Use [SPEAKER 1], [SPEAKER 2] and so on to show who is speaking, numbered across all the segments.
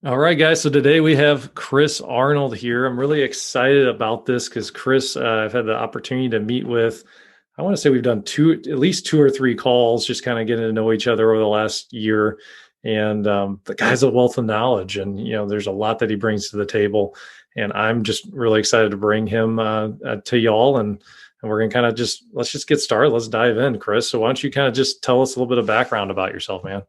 [SPEAKER 1] All right, guys. So today we have Chris Arnold here. I'm really excited about this because Chris, I've had the opportunity to meet with. I want to say we've done at least two or three calls, just kind of getting to know each other over the last year. And the guy's a wealth of knowledge, and there's a lot that he brings to the table. And I'm just really excited to bring him to y'all, and we're gonna kind of let's just get started. Let's dive in, Chris. So why don't you kind of just tell us a little bit of background about yourself, man?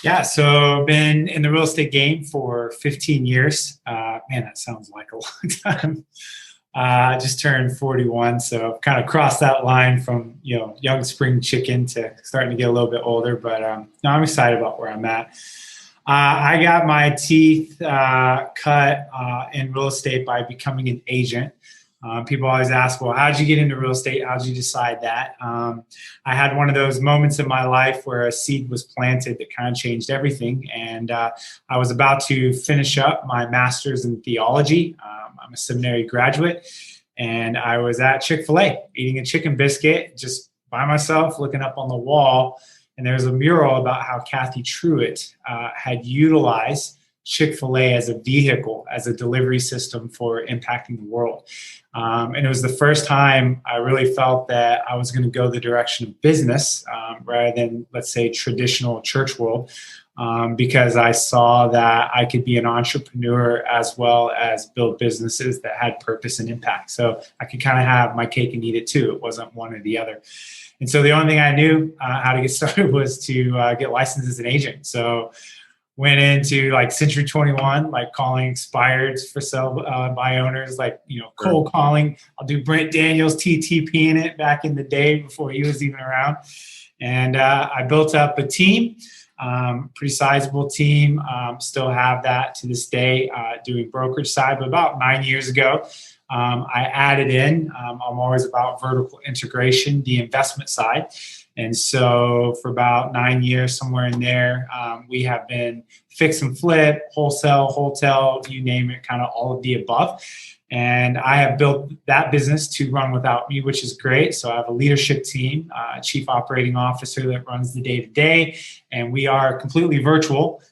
[SPEAKER 2] Yeah, so I've been in the real estate game for 15 years. Man, that sounds like a long time. I just turned 41, so I've kind of crossed that line from young spring chicken to starting to get a little bit older. But no, I'm excited about where I'm at. I got my teeth cut in real estate by becoming an agent. People always ask, well, how'd you get into real estate? How'd you decide that? I had one of those moments in my life where a seed was planted that kind of changed everything. And I was about to finish up my master's in theology. I'm a seminary graduate, and I was at Chick-fil-A eating a chicken biscuit just by myself, looking up on the wall. And there's a mural about how Kathy Truitt had utilized Chick-fil-A as a vehicle, as a delivery system for impacting the world. And it was the first time I really felt that I was going to go the direction of business rather than, let's say, traditional church world, because I saw that I could be an entrepreneur as well as build businesses that had purpose and impact. So I could kind of have my cake and eat it too. It wasn't one or the other. And so the only thing I knew how to get started was to get licensed as an agent. So went into like Century 21, like calling expireds for sell by owners, like, cold calling. I'll do Brent Daniels TTP in it back in the day before he was even around. And I built up a team, pretty sizable team. Still have that to this day, doing brokerage side. But about 9 years ago, I added in, I'm always about vertical integration, the investment side. And so for about 9 years, somewhere in there, we have been fix and flip, wholesale, hotel, you name it, kind of all of the above. And I have built that business to run without me, which is great. So I have a leadership team, a chief operating officer that runs the day-to-day, and we are completely virtual.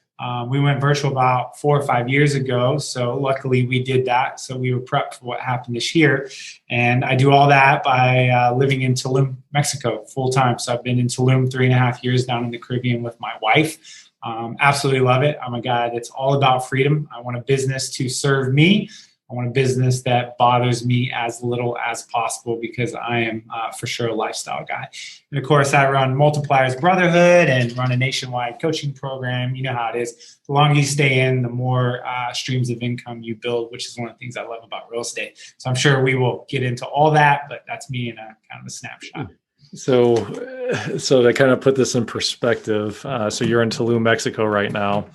[SPEAKER 2] We went virtual about 4 or 5 years ago. So luckily we did that. So we were prepped for what happened this year. And I do all that by living in Tulum, Mexico full time. So I've been in Tulum 3.5 years down in the Caribbean with my wife. Absolutely love it. I'm a guy that's all about freedom. I want a business to serve me. I want a business that bothers me as little as possible because I am for sure a lifestyle guy. And of course, I run Multipliers Brotherhood and run a nationwide coaching program. You know how it is. The longer you stay in, the more streams of income you build, which is one of the things I love about real estate. So I'm sure we will get into all that, but that's me in a kind of a snapshot.
[SPEAKER 1] So to kind of put this in perspective, so you're in Tulum, Mexico right now.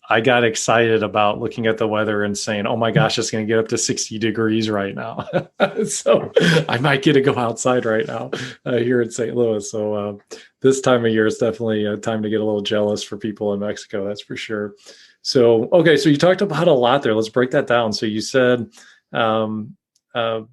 [SPEAKER 1] I got excited about looking at the weather and saying, oh my gosh, it's going to get up to 60 degrees right now. So I might get to go outside right now here in St. Louis. So this time of year is definitely a time to get a little jealous for people in Mexico. That's for sure. So, okay. So you talked about a lot there. Let's break that down. So you said how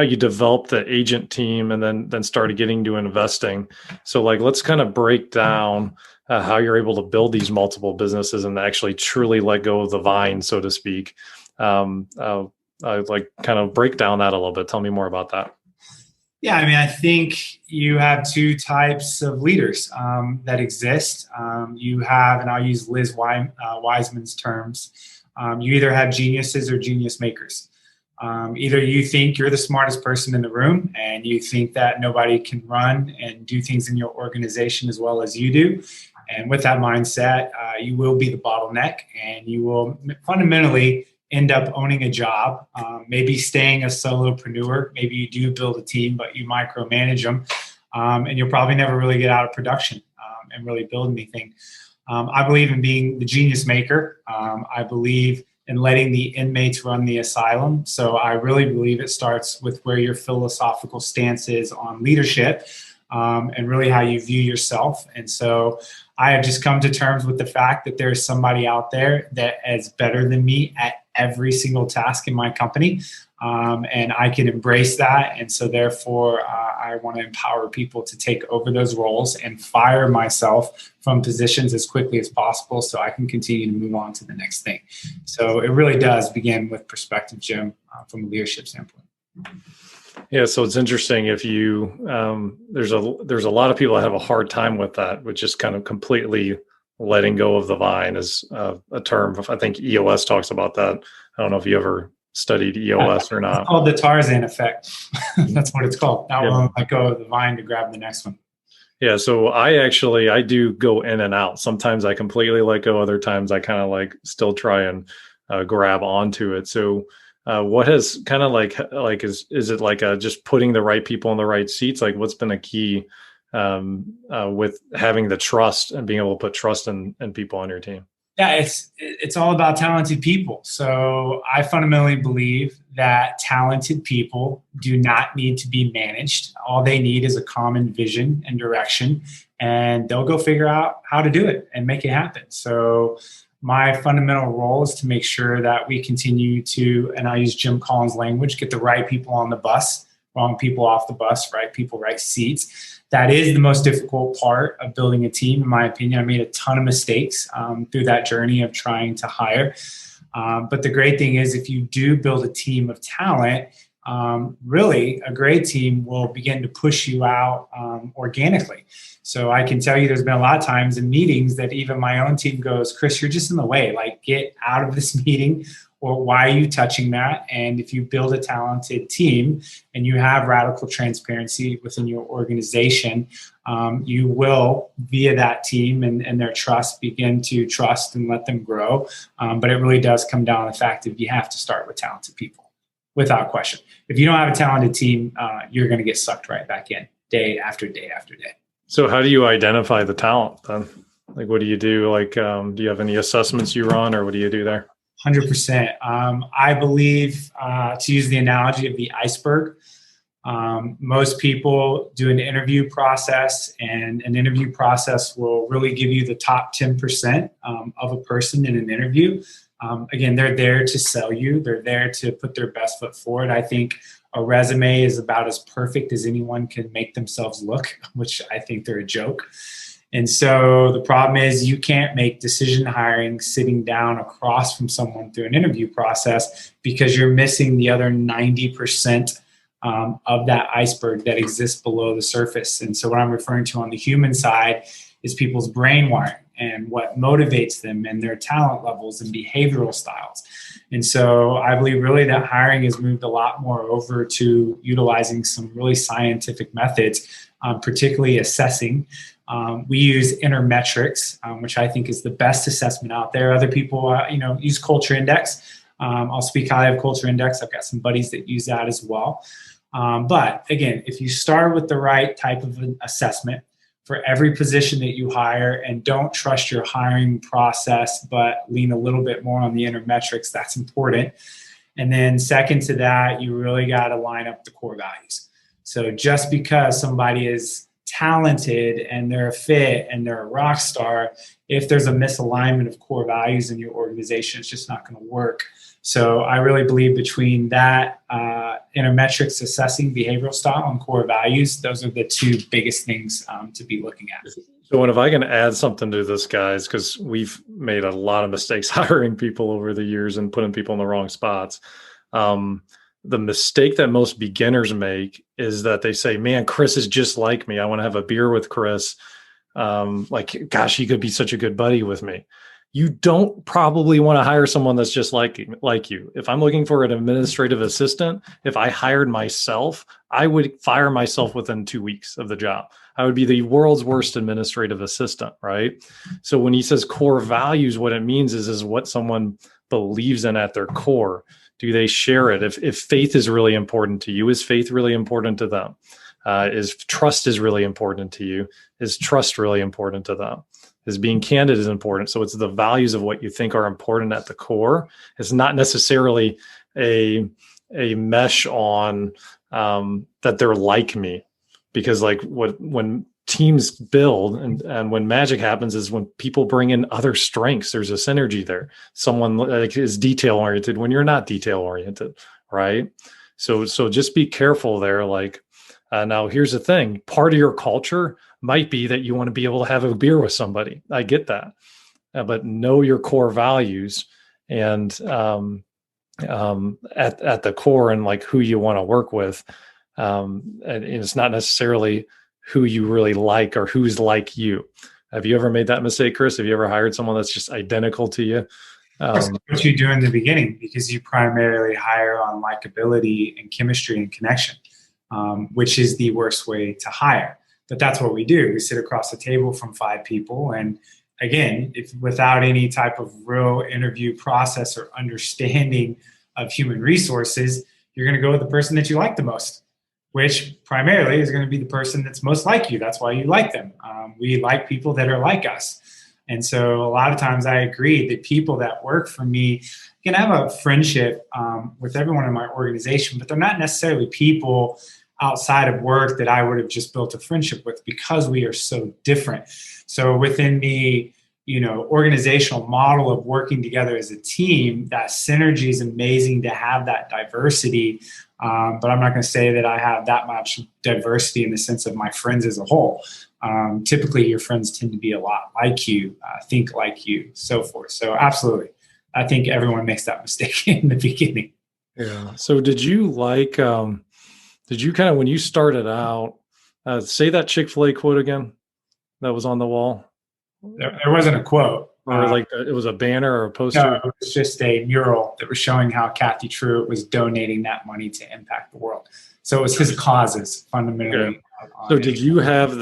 [SPEAKER 1] you developed the agent team and then started getting to investing. So let's kind of break down how you're able to build these multiple businesses and actually truly let go of the vine, so to speak. Kind of break down that a little bit. Tell me more about that.
[SPEAKER 2] Yeah, I mean, I think you have two types of leaders that exist. You have, and I'll use Liz Wiseman's terms, you either have geniuses or genius makers. Either you think you're the smartest person in the room and you think that nobody can run and do things in your organization as well as you do. And with that mindset, you will be the bottleneck and you will fundamentally end up owning a job, maybe staying a solopreneur. Maybe you do build a team, but you micromanage them. And you'll probably never really get out of production and really build anything. I believe in being the genius maker. I believe in letting the inmates run the asylum. So I really believe it starts with where your philosophical stance is on leadership and really how you view yourself. And so I have just come to terms with the fact that there's somebody out there that is better than me at every single task in my company. and I can embrace that. And so therefore, I want to empower people to take over those roles and fire myself from positions as quickly as possible so I can continue to move on to the next thing. So it really does begin with perspective, Jim, from a leadership standpoint.
[SPEAKER 1] Yeah, so it's interesting if you there's a lot of people that have a hard time with that, with just kind of completely letting go of the vine is a term. I think EOS talks about that. I don't know if you ever studied EOS or not.
[SPEAKER 2] It's called the Tarzan effect. That's what it's called. Now
[SPEAKER 1] Yeah.
[SPEAKER 2] we'll let go of the vine to grab the next one.
[SPEAKER 1] Yeah, so I do go in and out. Sometimes I completely let go. Other times I kind of like still try and grab onto it. So what has kind of like is it like just putting the right people in the right seats? Like what's been a key with having the trust and being able to put trust in people on your team?
[SPEAKER 2] Yeah, it's all about talented people. So I fundamentally believe that talented people do not need to be managed. All they need is a common vision and direction, and they'll go figure out how to do it and make it happen. So my fundamental role is to make sure that we continue to, and I use Jim Collins' language, get the right people on the bus, wrong people off the bus, right people, right seats. That is the most difficult part of building a team, in my opinion. I made a ton of mistakes through that journey of trying to hire. But the great thing is if you do build a team of talent, really a great team will begin to push you out organically. So I can tell you there's been a lot of times in meetings that even my own team goes, Chris, you're just in the way. Like, get out of this meeting, or why are you touching that? And if you build a talented team and you have radical transparency within your organization, you will, via that team and their trust, begin to trust and let them grow. But it really does come down to the fact that you have to start with talented people, without question. If you don't have a talented team, you're going to get sucked right back in day after day after day.
[SPEAKER 1] So how do you identify the talent then? Like, what do you do? Like, do you have any assessments you run, or what do you do there?
[SPEAKER 2] 100%. I believe, to use the analogy of the iceberg, most people do an interview process, and an interview process will really give you the top 10% of a person in an interview. Again, they're there to sell you. They're there to put their best foot forward. I think a resume is about as perfect as anyone can make themselves look, which I think they're a joke. And so the problem is you can't make decision hiring sitting down across from someone through an interview process, because you're missing the other 90% of that iceberg that exists below the surface. And so what I'm referring to on the human side is people's brain wiring and what motivates them and their talent levels and behavioral styles. And so I believe really that hiring has moved a lot more over to utilizing some really scientific methods, particularly assessing. We use intermetrics, which I think is the best assessment out there. Other people, use Culture Index. I'll speak highly of Culture Index. I've got some buddies that use that as well. But again, if you start with the right type of an assessment for every position that you hire, and don't trust your hiring process, but lean a little bit more on the intermetrics, that's important. And then second to that, you really got to line up the core values. So just because somebody is talented and they're a fit and they're a rock star, if there's a misalignment of core values in your organization, it's just not going to work. So I really believe between that intermetrics, assessing behavioral style, and core values, those are the two biggest things to be looking at.
[SPEAKER 1] So if I can add something to this, guys, because we've made a lot of mistakes hiring people over the years and putting people in the wrong spots. The mistake that most beginners make is that they say, man, Chris is just like me. I want to have a beer with Chris. Like, gosh, he could be such a good buddy with me. You don't probably want to hire someone that's just like you. If I'm looking for an administrative assistant, if I hired myself, I would fire myself within 2 weeks of the job. I would be the world's worst administrative assistant, right? So when he says core values, what it means is what someone believes in at their core. Do they share it? If faith is really important to you, is faith really important to them? Is trust is really important to you? Is trust really important to them? Is being candid is important? So it's the values of what you think are important at the core. It's not necessarily a mesh on that they're like me, because like when teams build and when magic happens is when people bring in other strengths. There's a synergy there. Someone like is detail oriented when you're not detail oriented, right? So just be careful there. Like, now here's the thing: part of your culture might be that you want to be able to have a beer with somebody. I get that, but know your core values and at the core, and like who you want to work with. And it's not necessarily who you really like or who's like you. Have you ever made that mistake, Chris? Have you ever hired someone that's just identical to you?
[SPEAKER 2] That's what you do in the beginning, because you primarily hire on likability and chemistry and connection, which is the worst way to hire. But that's what we do. We sit across the table from 5 people. And again, if without any type of real interview process or understanding of human resources, you're going to go with the person that you like the most, which primarily is going to be the person that's most like you. That's why you like them. We like people that are like us. And so a lot of times I agree that people that work for me can have a friendship with everyone in my organization, but they're not necessarily people outside of work that I would have just built a friendship with, because we are so different. So within the organizational model of working together as a team, that synergy is amazing to have that diversity. But I'm not going to say that I have that much diversity in the sense of my friends as a whole. Typically, your friends tend to be a lot like you, think like you, so forth. So absolutely. I think everyone makes that mistake in the beginning.
[SPEAKER 1] Yeah. So did you kind of, when you started out, say that Chick-fil-A quote again that was on the wall?
[SPEAKER 2] There wasn't a quote.
[SPEAKER 1] Or like it was a banner or a poster?
[SPEAKER 2] No, it was just a mural that was showing how Kathy Truitt was donating that money to impact the world. So it was his causes fundamentally.
[SPEAKER 1] Okay. So did you have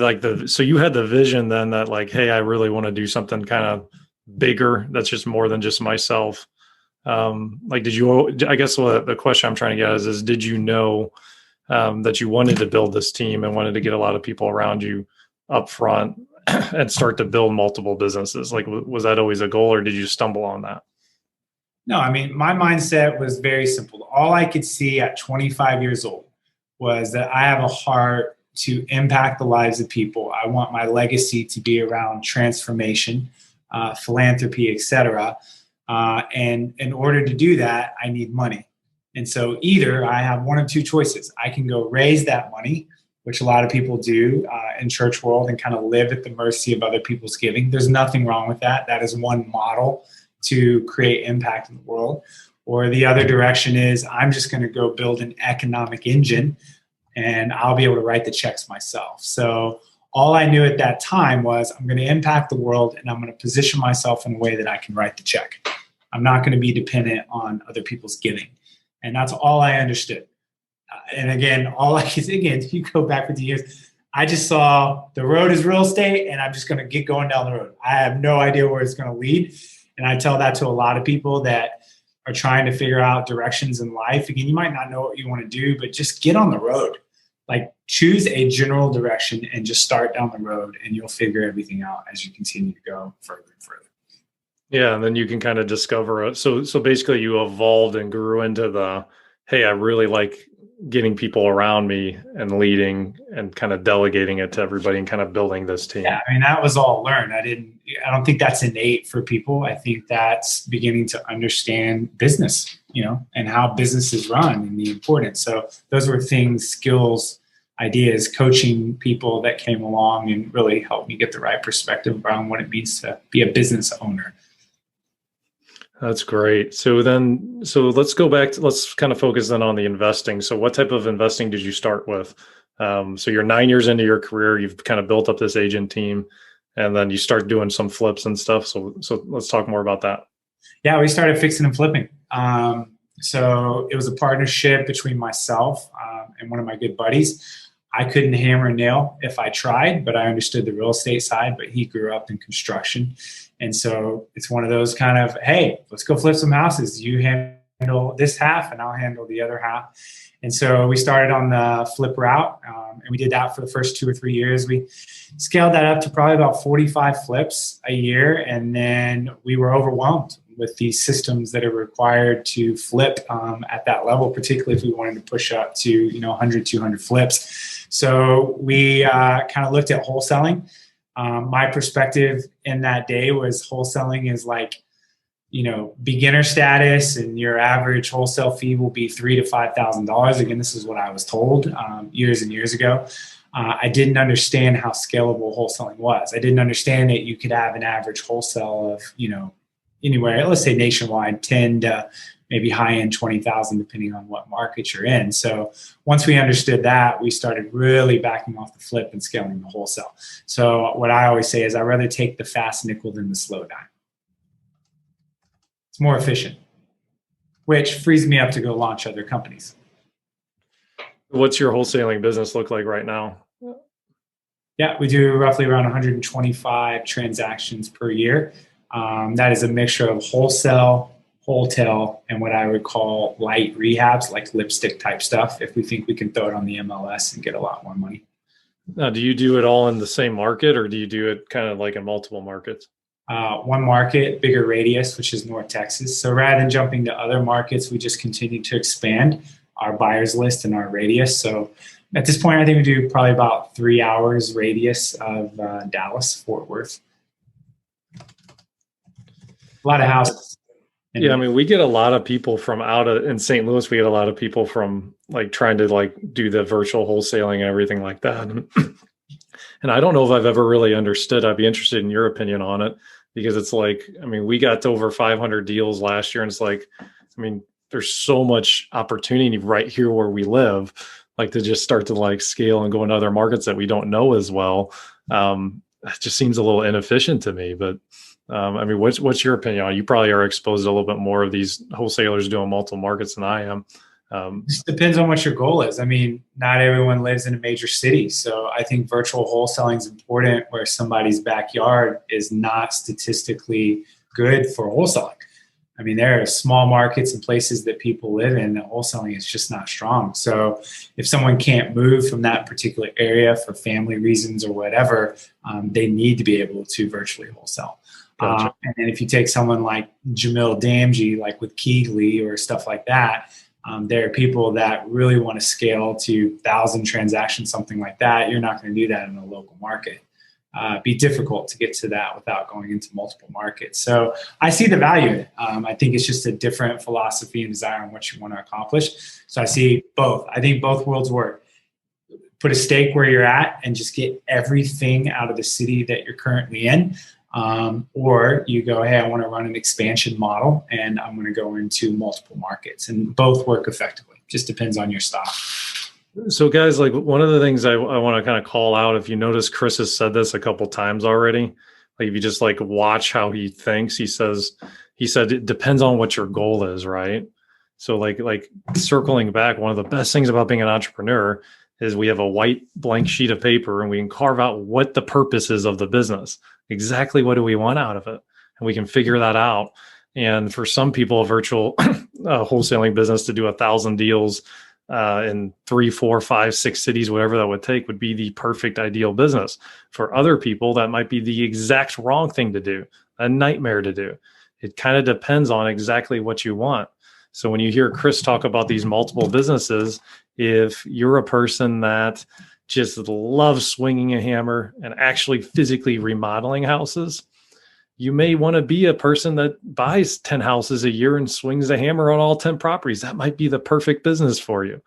[SPEAKER 1] so you had the vision then that like, hey, I really want to do something kind of bigger that's just more than just myself? I guess what the question I'm trying to get is did you know that you wanted to build this team and wanted to get a lot of people around you up front and start to build multiple businesses? Like, was that always a goal, or did you stumble on that?
[SPEAKER 2] No, I mean, my mindset was very simple. All I could see at 25 years old was that I have a heart to impact the lives of people. I want my legacy to be around transformation, philanthropy, etc. And in order to do that, I need money. And so either I have one of 2 choices. I can go raise that money, which a lot of people do in church world, and kind of live at the mercy of other people's giving. There's nothing wrong with that. That is one model to create impact in the world. Or the other direction is I'm just going to go build an economic engine and I'll be able to write the checks myself. So all I knew at that time was I'm going to impact the world and I'm going to position myself in a way that I can write the check. I'm not going to be dependent on other people's giving. And that's all I understood. And again, if you go back 50 years, I just saw the road is real estate and I'm just going to get going down the road. I have no idea where it's going to lead. And I tell that to a lot of people that are trying to figure out directions in life. Again, you might not know what you want to do, but just get on the road. Like, choose a general direction and just start down the road, and you'll figure everything out as you continue to go further and further.
[SPEAKER 1] Yeah, and then you can kind of discover it. So basically you evolved and grew into the, hey, I really like getting people around me and leading and kind of delegating it to everybody and kind of building this team.
[SPEAKER 2] Yeah, I mean, that was all learned. I don't think that's innate for people. I think that's beginning to understand business, and how business is run and the importance. So those were things, skills, ideas, coaching people that came along and really helped me get the right perspective around what it means to be a business owner.
[SPEAKER 1] That's great. So let's go back let's kind of focus then on the investing. So what type of investing did you start with? So you're 9 years into your career, you've kind of built up this agent team, and then you start doing some flips and stuff. So let's talk more about that.
[SPEAKER 2] Yeah, we started fixing and flipping. So it was a partnership between myself and one of my good buddies. I couldn't hammer a nail if I tried, but I understood the real estate side, but he grew up in construction. And so it's one of those kind of, hey, let's go flip some houses. You handle this half and I'll handle the other half. And so we started on the flip route, and we did that for the first 2 or 3 years. We scaled that up to probably about 45 flips a year. And then we were overwhelmed with these systems that are required to flip at that level, particularly if we wanted to push up to 100, 200 flips. So we kind of looked at wholesaling. My perspective in that day was wholesaling is like beginner status, and your average wholesale fee will be $3,000 to $5,000. Again, this is what I was told years and years ago. I didn't understand how scalable wholesaling was. I didn't understand that you could have an average wholesale of, anywhere, let's say nationwide, 10 to maybe high end 20,000, depending on what market you're in. So once we understood that, we started really backing off the flip and scaling the wholesale. So what I always say is I'd rather take the fast nickel than the slow dime. It's more efficient, which frees me up to go launch other companies.
[SPEAKER 1] What's your wholesaling business look like right now?
[SPEAKER 2] Yeah, we do roughly around 125 transactions per year. That is a mixture of wholesale, wholesale, and what I would call light rehabs, like lipstick type stuff, if we think we can throw it on the MLS and get a lot more money.
[SPEAKER 1] Now, do you do it all in the same market, or do you do it kind of like in multiple markets?
[SPEAKER 2] One market, bigger radius, which is North Texas. So rather than jumping to other markets, we just continue to expand our buyers list and our radius. So at this point, I think we do probably about 3 hours radius of Dallas, Fort Worth. A lot of houses.
[SPEAKER 1] Yeah, I mean, we get a lot of people from in St. Louis. We get a lot of people from like trying to like do the virtual wholesaling and everything like that. And I don't know if I've ever really understood. I'd be interested in your opinion on it, because it's like, I mean, we got to over 500 deals last year, and it's like, I mean, there's so much opportunity right here where we live, like to just start to like scale and go into other markets that we don't know as well. It just seems a little inefficient to me, but I mean, what's your opinion on it? You probably are exposed to a little bit more of these wholesalers doing multiple markets than I am.
[SPEAKER 2] It depends on what your goal is. I mean, not everyone lives in a major city. So I think virtual wholesaling is important where somebody's backyard is not statistically good for wholesaling. I mean, there are small markets and places that people live in that wholesaling is just not strong. So if someone can't move from that particular area for family reasons or whatever, they need to be able to virtually wholesale.
[SPEAKER 1] Gotcha.
[SPEAKER 2] And then if you take someone like Jamil Damji, like with Keegley or stuff like that, there are people that really want to scale to 1,000 transactions, something like that. You're not going to do that in a local market. Be difficult to get to that without going into multiple markets. So I see the value in it. I think it's just a different philosophy and desire on what you want to accomplish. So I see both. I think both worlds work. Put a stake where you're at and just get everything out of the city that you're currently in. Or you go, hey, I want to run an expansion model and I'm going to go into multiple markets, and both work effectively. Just depends on your style.
[SPEAKER 1] So guys, like one of the things I want to kind of call out, if you notice, Chris has said this a couple times already. Like if you just like watch how he thinks, he said it depends on what your goal is, right? So like circling back, one of the best things about being an entrepreneur is we have a white blank sheet of paper and we can carve out what the purpose is of the business. Exactly what do we want out of it? And we can figure that out. And for some people, a virtual wholesaling business to do 1,000 deals in 3, 4, 5, 6 cities, whatever that would take, would be the perfect ideal business. For other people, that might be the exact wrong thing to do, a nightmare to do. It kind of depends on exactly what you want. So when you hear Chris talk about these multiple businesses, if you're a person that just loves swinging a hammer and actually physically remodeling houses, you may want to be a person that buys 10 houses a year and swings the hammer on all 10 properties. That might be the perfect business for you.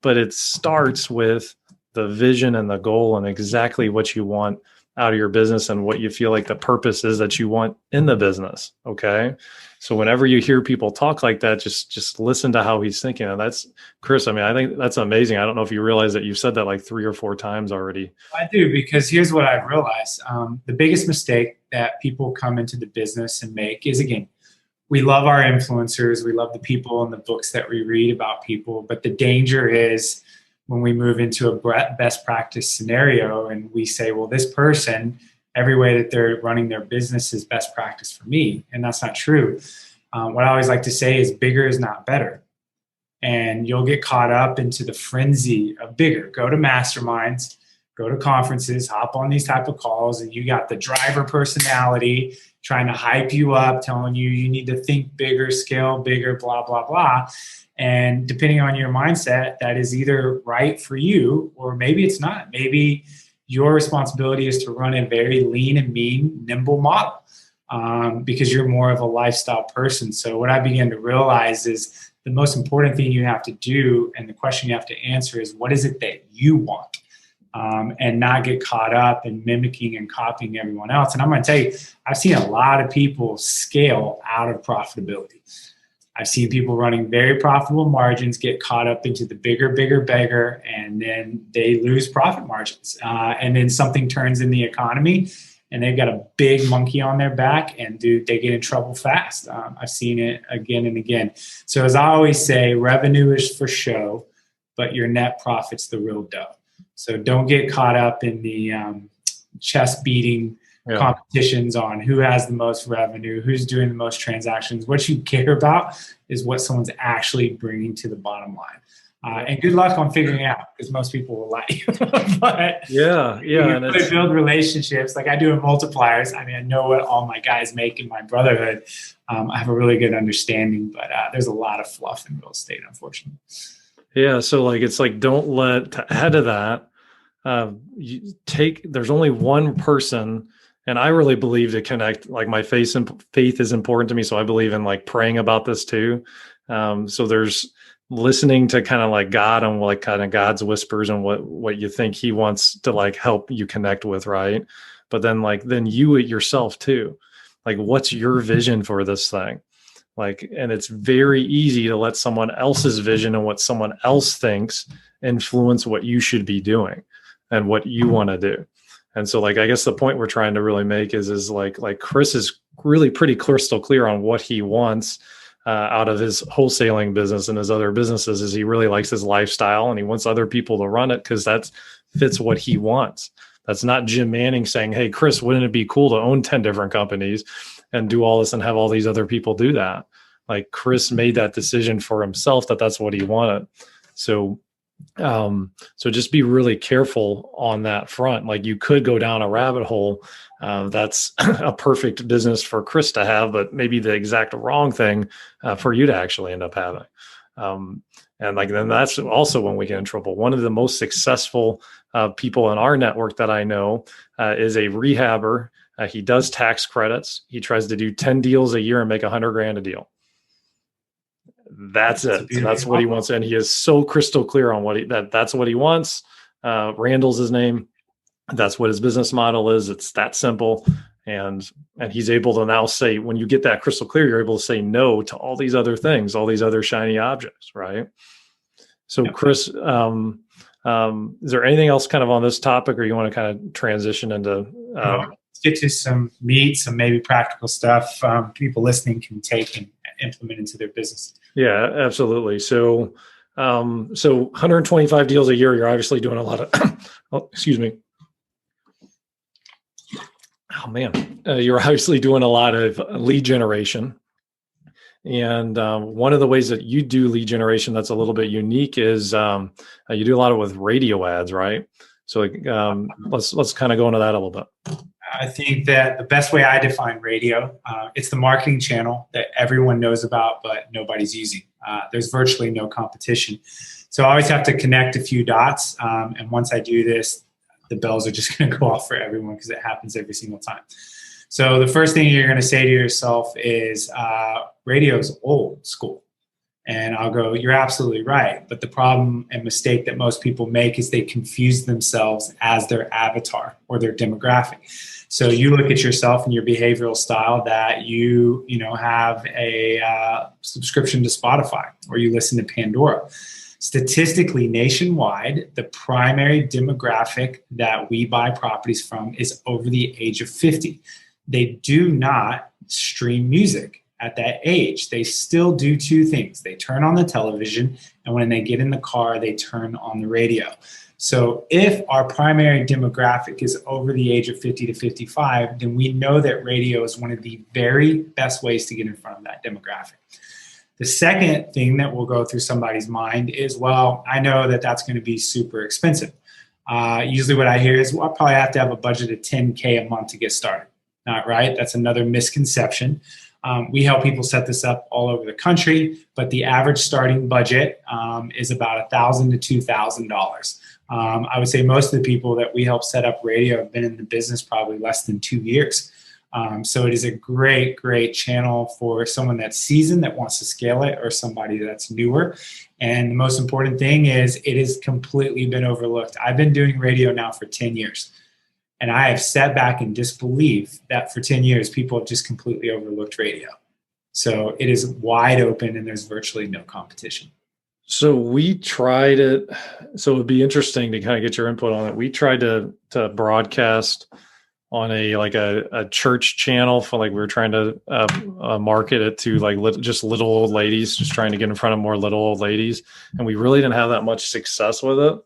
[SPEAKER 1] But it starts with the vision and the goal and exactly what you want out of your business and what you feel like the purpose is that you want in the business. Okay. So whenever you hear people talk like that, just listen to how he's thinking. And that's Chris. I mean, I think that's amazing. I don't know if you realize that you've said that like 3 or 4 times already.
[SPEAKER 2] I do, because here's what I've realized. The biggest mistake that people come into the business and make is, again, we love our influencers. We love the people and the books that we read about people. But the danger is when we move into a best practice scenario and we say, well, this person, every way that they're running their business is best practice for me. And that's not true. What I always like to say is bigger is not better. And you'll get caught up into the frenzy of bigger. Go to masterminds, go to conferences, hop on these type of calls, and you got the driver personality trying to hype you up, telling you you need to think bigger, scale bigger, blah, blah, blah. And depending on your mindset, that is either right for you or maybe it's not. Maybe your responsibility is to run a very lean and mean, nimble model. because you're more of a lifestyle person. So what I began to realize is the most important thing you have to do, and the question you have to answer, is what is it that you want? And not get caught up in mimicking and copying everyone else. And I'm going to tell you, I've seen a lot of people scale out of profitability. I've seen people running very profitable margins get caught up into the bigger, and then they lose profit margins. And then something turns in the economy, and they've got a big monkey on their back, and dude, they get in trouble fast. I've seen it again and again. So as I always say, revenue is for show, but your net profit's the real dough. So don't get caught up in the chest beating competitions on who has the most revenue, who's doing the most transactions. What you care about is what someone's actually bringing to the bottom line. And good luck on figuring it out, because most people will lie. But
[SPEAKER 1] yeah.
[SPEAKER 2] And really build relationships. Like I do in multipliers. I mean, I know what all my guys make in my brotherhood. I have a really good understanding, but there's a lot of fluff in real estate, unfortunately.
[SPEAKER 1] Yeah. So like, it's like, don't let, to add to that, there's only one person, and I really believe to connect, like my faith is important to me. So I believe in like praying about this too. So there's listening to kind of like God and like kind of God's whispers and what you think he wants to like help you connect with. Right. But then you yourself too, like what's your vision for this thing? Like, and it's very easy to let someone else's vision and what someone else thinks influence what you should be doing and what you want to do. And so like, I guess the point we're trying to really make is like Chris is really pretty crystal clear on what he wants out of his wholesaling business and his other businesses. Is he really likes his lifestyle and he wants other people to run it because that fits what he wants. That's not Jim Manning saying, hey, Chris, wouldn't it be cool to own 10 different companies and do all this and have all these other people do that? Like Chris made that decision for himself that's what he wanted. So just be really careful on that front. Like you could go down a rabbit hole. That's a perfect business for Chris to have, but maybe the exact wrong thing for you to actually end up having. And like, then that's also when we get in trouble. One of the most successful people in our network that I know is a rehabber. He does tax credits. He tries to do 10 deals a year and make $100,000 a deal. That's it. That's what he wants. And he is so crystal clear on that's what he wants. Randall's his name. That's what his business model is. It's that simple. And he's able to now say, when you get that crystal clear, you're able to say no to all these other things, all these other shiny objects. Right. So Chris, is there anything else kind of on this topic, or you want to kind of transition into,
[SPEAKER 2] let's get to some meat, some maybe practical stuff people listening can take and implement into their business.
[SPEAKER 1] Yeah, absolutely. So 125 deals a year, you're obviously doing a lot of, excuse me. Oh man, you're obviously doing a lot of lead generation. And one of the ways that you do lead generation that's a little bit unique is you do a lot of with radio ads, right? So let's kind of go into that a little bit.
[SPEAKER 2] I think that the best way I define radio, it's the marketing channel that everyone knows about, but nobody's using. There's virtually no competition. So I always have to connect a few dots. And once I do this, the bells are just going to go off for everyone because it happens every single time. So the first thing you're going to say to yourself is radio's old school. And I'll go, you're absolutely right. But the problem and mistake that most people make is they confuse themselves as their avatar or their demographic. So you look at yourself and your behavioral style that you have a subscription to Spotify or you listen to Pandora. Statistically, nationwide, the primary demographic that we buy properties from is over the age of 50. They do not stream music at that age. They still do two things. They turn on the television, and when they get in the car, they turn on the radio. So if our primary demographic is over the age of 50 to 55, then we know that radio is one of the very best ways to get in front of that demographic. The second thing that will go through somebody's mind is, well, I know that that's going to be super expensive. Usually what I hear is, well, I'll probably have to have a budget of $10K a month to get started. Not right. That's another misconception. We help people set this up all over the country, but the average starting budget is about $1,000 to $2,000. I would say most of the people that we help set up radio have been in the business probably less than 2 years. So it is a great, great channel for someone that's seasoned that wants to scale it, or somebody that's newer. And the most important thing is it has completely been overlooked. I've been doing radio now for 10 years. And I have sat back in disbelief that for 10 years, people have just completely overlooked radio. So it is wide open and there's virtually no competition.
[SPEAKER 1] So we tried it. So it'd be interesting to kind of get your input on it. We tried to broadcast on a church channel for we were trying to market it to just little old ladies, just trying to get in front of more little old ladies. And we really didn't have that much success with it.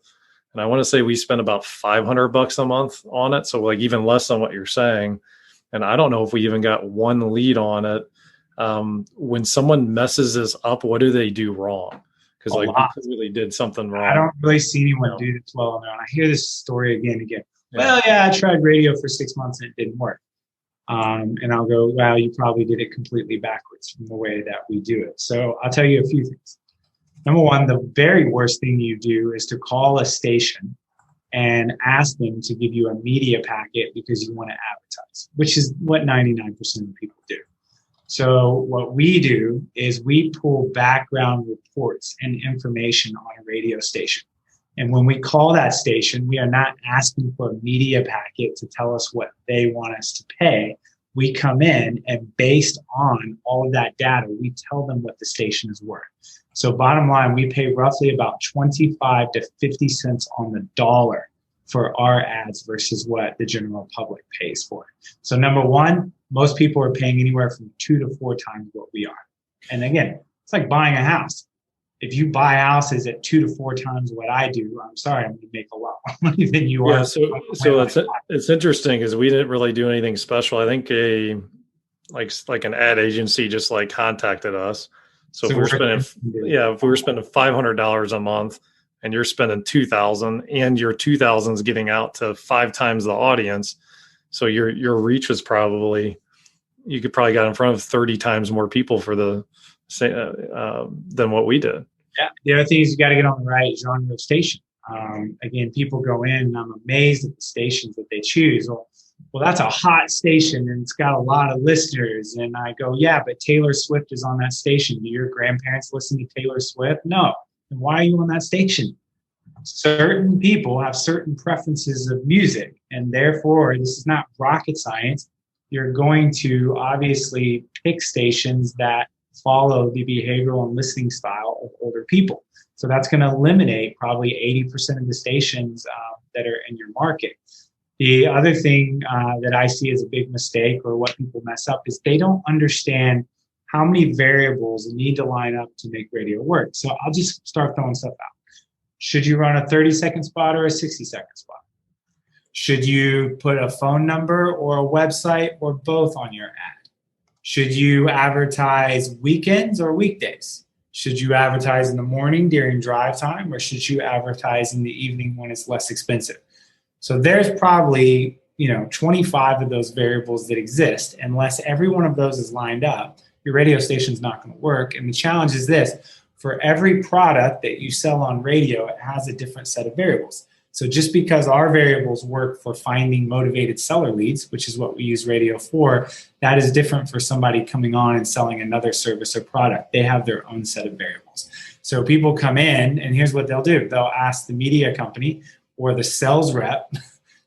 [SPEAKER 1] And I want to say we spent about $500 a month on it. So even less than what you're saying. And I don't know if we even got one lead on it. When someone messes this up, what do they do wrong? Because we clearly did something wrong.
[SPEAKER 2] I don't really see anyone do this well. And I hear this story again and again. Well, yeah, I tried radio for 6 months and it didn't work. And I'll go, well, you probably did it completely backwards from the way that we do it. So I'll tell you a few things. Number one, the very worst thing you do is to call a station and ask them to give you a media packet because you want to advertise, which is what 99% of people do. So what we do is we pull background reports and information on a radio station. And when we call that station, we are not asking for a media packet to tell us what they want us to pay. We come in and based on all of that data, we tell them what the station is worth. So bottom line, we pay roughly about 25 to 50 cents on the dollar for our ads versus what the general public pays for. So number one, most people are paying anywhere from 2 to 4 times what we are. And again, it's like buying a house. If you buy houses at 2 to 4 times what I do, I'm sorry, I'm going to make a lot more money than you are.
[SPEAKER 1] Yeah, so it's interesting because we didn't really do anything special. I think an ad agency just contacted us. So if we were spending $500 a month and you're spending $2,000 and your $2,000 is getting out to 5 times the audience, so your reach was you could probably got in front of 30 times more people for the than what we did.
[SPEAKER 2] Yeah. The other thing is you got to get on the right genre of station. Again, people go in and I'm amazed at the stations that they choose. Well, that's a hot station and it's got a lot of listeners. And I go, yeah, but Taylor Swift is on that station. Do your grandparents listen to Taylor Swift? No. Then why are you on that station? Certain people have certain preferences of music, and therefore this is not rocket science. You're going to obviously pick stations that follow the behavioral and listening style of older people. So that's going to eliminate probably 80% of the stations that are in your market. The other thing that I see as a big mistake, or what people mess up, is they don't understand how many variables need to line up to make radio work. So I'll just start throwing stuff out. Should you run a 30-second spot or a 60-second spot? Should you put a phone number or a website or both on your ad? Should you advertise weekends or weekdays? Should you advertise in the morning during drive time, or should you advertise in the evening when it's less expensive? So there's probably 25 of those variables that exist. Unless every one of those is lined up, your radio station's not going to work. And the challenge is this: for every product that you sell on radio, it has a different set of variables. So just because our variables work for finding motivated seller leads, which is what we use radio for, that is different for somebody coming on and selling another service or product. They have their own set of variables. So people come in and here's what they'll do. They'll ask the media company or the sales rep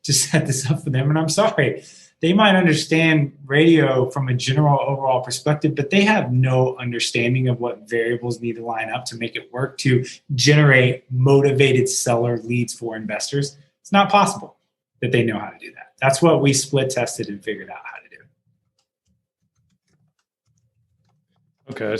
[SPEAKER 2] to set this up for them. And I'm sorry, they might understand radio from a general overall perspective, but they have no understanding of what variables need to line up to make it work to generate motivated seller leads for investors. It's not possible that they know how to do that. That's what we split tested and figured out how to do.
[SPEAKER 1] Okay.